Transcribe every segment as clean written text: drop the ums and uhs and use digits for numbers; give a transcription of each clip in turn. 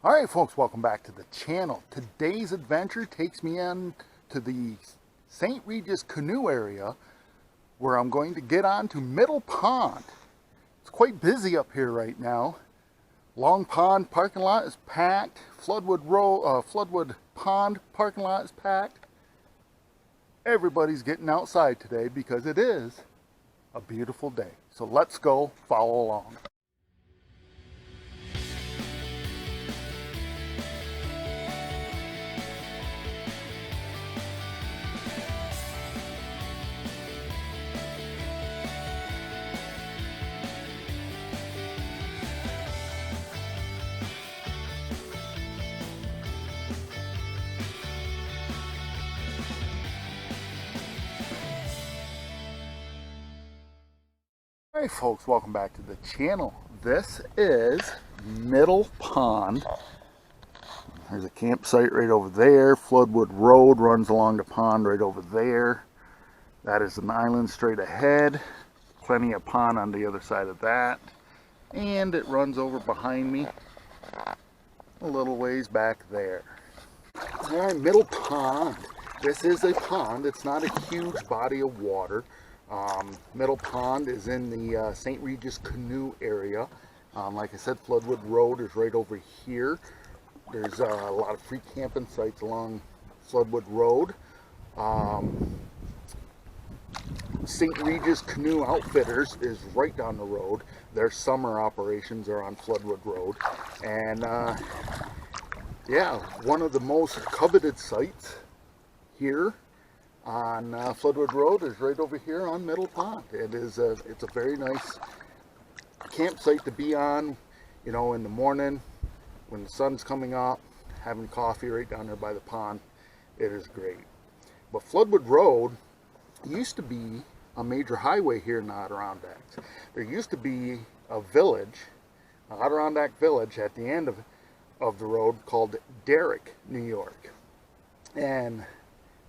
Alright folks, welcome back to the channel. Today's adventure takes me in to the St Regis Canoe Area, where I'm going to get on to Middle Pond. It's quite busy up here right now. Long Pond parking lot is packed. Floodwood Pond parking lot is packed. Everybody's getting outside today because it is a beautiful day. So let's go follow along. Alright folks, welcome back to the channel. This is Middle Pond. There's a campsite right over there. Floodwood Road runs along the pond right over there. That is an island straight ahead. Plenty of pond on the other side of that. And it runs over behind me a little ways back there. Alright, Middle Pond. This is a pond. It's not a huge body of water. Middle Pond is in the St Regis Canoe Area. Like I said, Floodwood Road is right over here. There's a lot of free camping sites along Floodwood Road. St Regis Canoe Outfitters is right down the road. Their summer operations are on Floodwood Road. And yeah, one of the most coveted sites here on Floodwood Road is right over here on Middle Pond. It's a very nice campsite to be on, you know, in the morning when the sun's coming up, having coffee right down there by the pond. It is great. But Floodwood Road used to be a major highway here in the Adirondacks. There used to be a village, an Adirondack village at the end of the road called Derrick, New York. And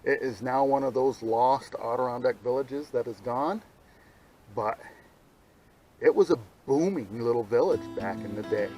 it is now one of those lost Adirondack villages that is gone, but it was a booming little village back in the day.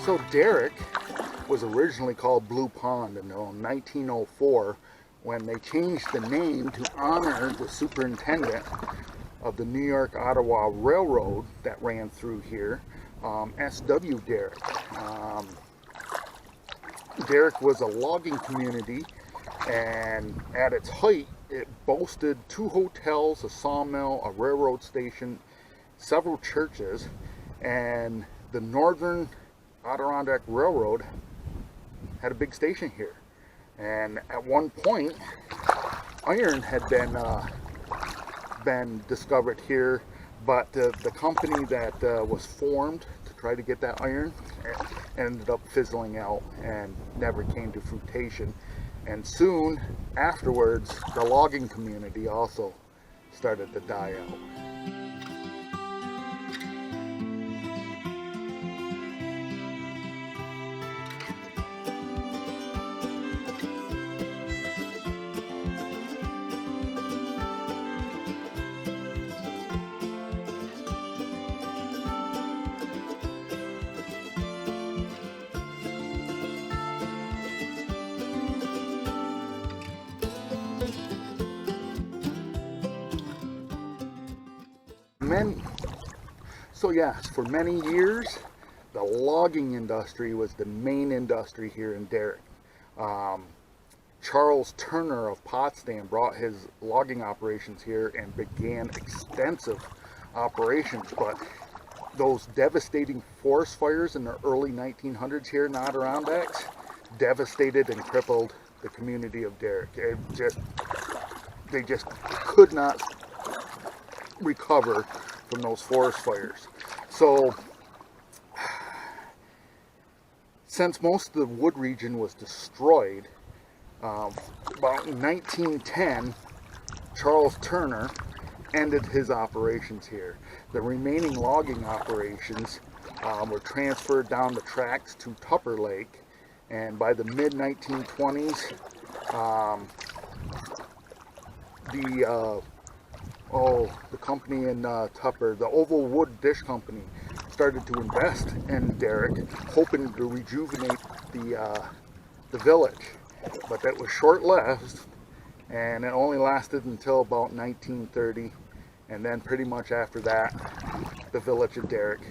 So Derrick was originally called Blue Pond until 1904, when they changed the name to honor the superintendent of the New York-Ottawa Railroad that ran through here, S.W. Derrick. Derrick was a logging community, and at its height, it boasted 2 hotels, a sawmill, a railroad station, several churches, and the Northern Adirondack Railroad had a big station here. And at one point, iron had been discovered here, but the company that was formed to try to get that iron ended up fizzling out and never came to fruition. And soon afterwards, the logging community also started to die out. So yes, for many years, the logging industry was the main industry here in Derrick. Charles Turner of Potsdam brought his logging operations here and began extensive operations, but those devastating forest fires in the early 1900s here in the Adirondacks devastated and crippled the community of Derrick. They just could not recover from those forest fires. So since most of the wood region was destroyed, about 1910, Charles Turner ended his operations here. The remaining logging operations were transferred down the tracks to Tupper Lake, and by the mid-1920s, the company in Tupper, the Oval Wood Dish Company, started to invest in Derrick, hoping to rejuvenate the village. But that was short-lived, and it only lasted until about 1930, and then pretty much after that, the village of Derrick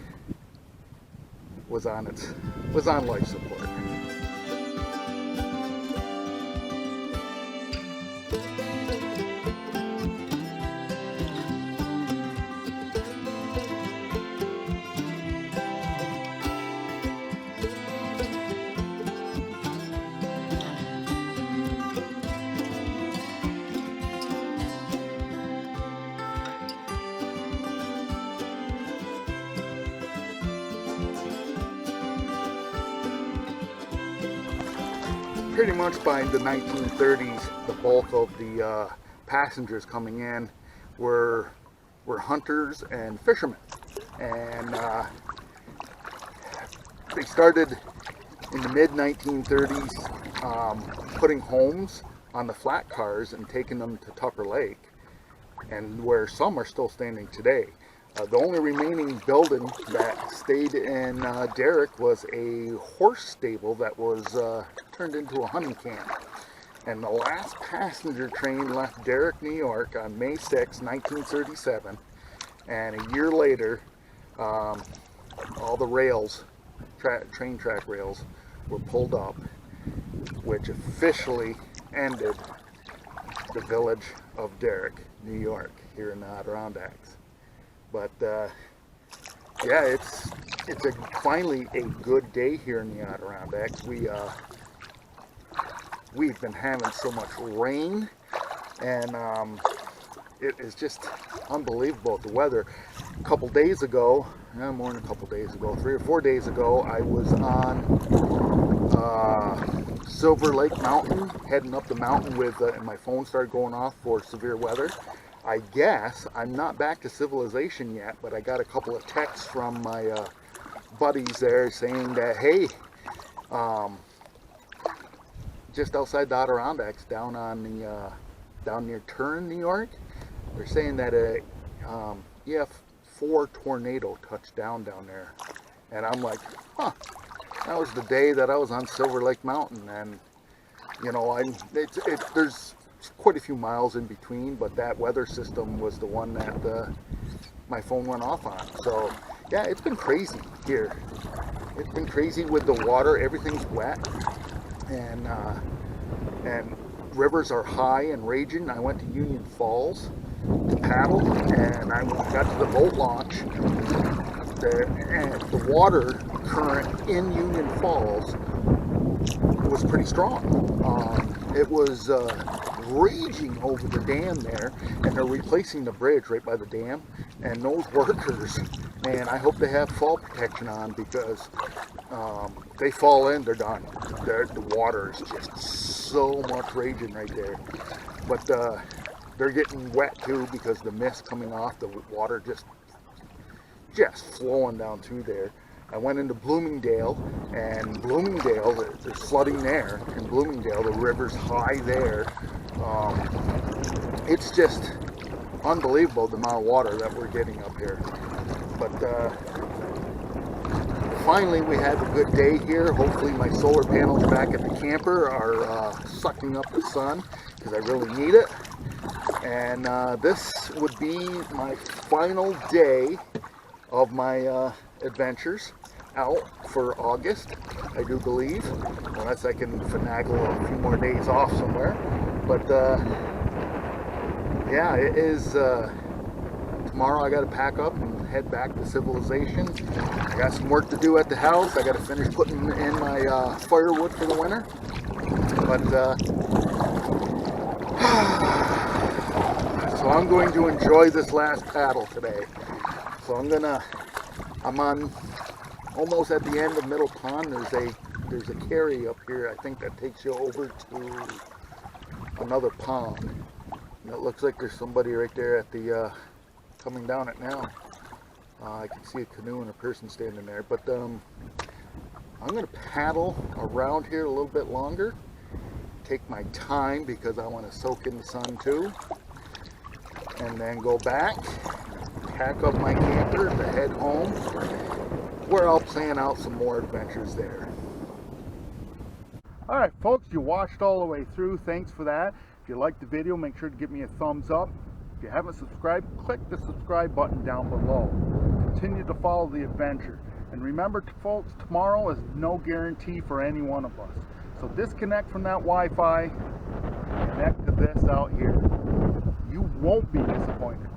was on life support. Pretty much by the 1930s, the bulk of the passengers coming in were hunters and fishermen, and they started in the mid-1930s putting homes on the flat cars and taking them to Tupper Lake, and where some are still standing today. The only remaining building that stayed in Derrick was a horse stable that was turned into a hunting camp. And the last passenger train left Derrick, New York on May 6, 1937. And a year later, all the rails, train track rails, were pulled up, which officially ended the village of Derrick, New York, here in the Adirondacks. But yeah, it's finally a good day here in the Adirondacks. We've been having so much rain, and it is just unbelievable. The weather. A couple days ago, more than a couple days ago, 3 or 4 days ago, I was on Silver Lake Mountain, heading up the mountain with, and my phone started going off for severe weather. I guess I'm not back to civilization yet, but I got a couple of texts from my buddies there saying that, hey, just outside the Adirondacks, down on the down near Turin, New York, they're saying that a EF4 tornado touched down there, and I'm like, huh, that was the day that I was on Silver Lake Mountain, and you know, there's quite a few miles in between, but that weather system was the one that my phone went off on. So yeah, it's been crazy here. It's been crazy with the water. Everything's wet, and rivers are high and raging. I went to Union Falls to paddle, and I got to the boat launch. The water current in Union Falls was pretty strong. It was raging over the dam there, and they're replacing the bridge right by the dam, and those workers, man, I hope they have fall protection on, because if they fall in, they're done. The water is just so much raging right there. But they're getting wet too, because the mist coming off, the water just flowing down through there. I went into Bloomingdale, and Bloomingdale, there's flooding there. In Bloomingdale, the river's high there. It's just unbelievable the amount of water that we're getting up here. But finally, we had a good day here. Hopefully my solar panels back at the camper are sucking up the sun, because I really need it. And this would be my final day of my adventures out for August, I do believe, unless I can finagle a few more days off somewhere. But yeah, it is tomorrow. I got to pack up and head back to civilization. I got some work to do at the house. I got to finish putting in my firewood for the winter. But so I'm going to enjoy this last paddle today. So I'm on almost at the end of Middle Pond. There's a carry up here, I think, that takes you over to another pond. And it looks like there's somebody right there at the coming down it now. I can see a canoe and a person standing there, but I'm going to paddle around here a little bit longer, take my time because I want to soak in the sun too, and then go back, pack up my camper to head home, where I'll plan out some more adventures there. Alright folks, you watched all the way through. Thanks for that. If you liked the video, make sure to give me a thumbs up. If you haven't subscribed, click the subscribe button down below. Continue to follow the adventure. And remember, folks, tomorrow is no guarantee for any one of us. So disconnect from that Wi-Fi, connect to this out here. You won't be disappointed.